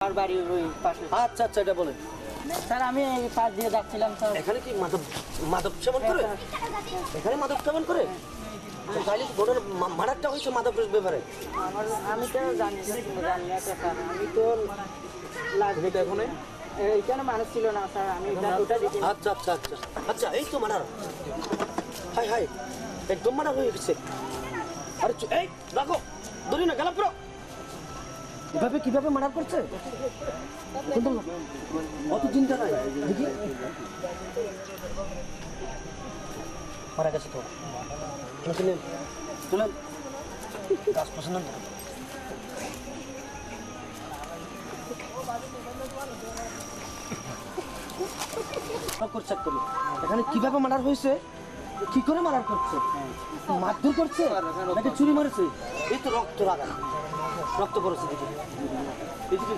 আর বাড়ির ওই পাশে। আচ্ছা আচ্ছা, এটা বলেন। স্যার আমি এই পাশ দিয়ে যাচ্ছিলাম স্যার। এখানে কি মাদক সেবন করে? এখানে মাদক সেবন করে? তাহলে ঘটনা মারাটা হয়েছে মাদকের ব্যাপারে। আমি তো জানি না তো স্যার, আমি তো লাগবে তো এখন এইখানে মানুষ ছিল না স্যার, আমি ওটা দিচ্ছি। আচ্ছা আচ্ছা আচ্ছা আচ্ছা, এই তো মার্ডার। হাই হাই, একদম মার্ডার হয়ে গেছে। আরে এই রাখো, ধরি না, গেলা পুরো। এভাবে কিভাবে মার্ডার করছে? অত চিন্তা নাই, দেখি মারা গেছে তো। তুলেন তুলেন, গাছ পছন্দ না। এখানে কিভাবে মার্ডার হয়েছে, কি করে মার্ডার করছে, মারধর করছে নাকি চুরি মারছে? এই তো রক্ত লাগা, রক্ত পড়েছে, দেখি এদিকে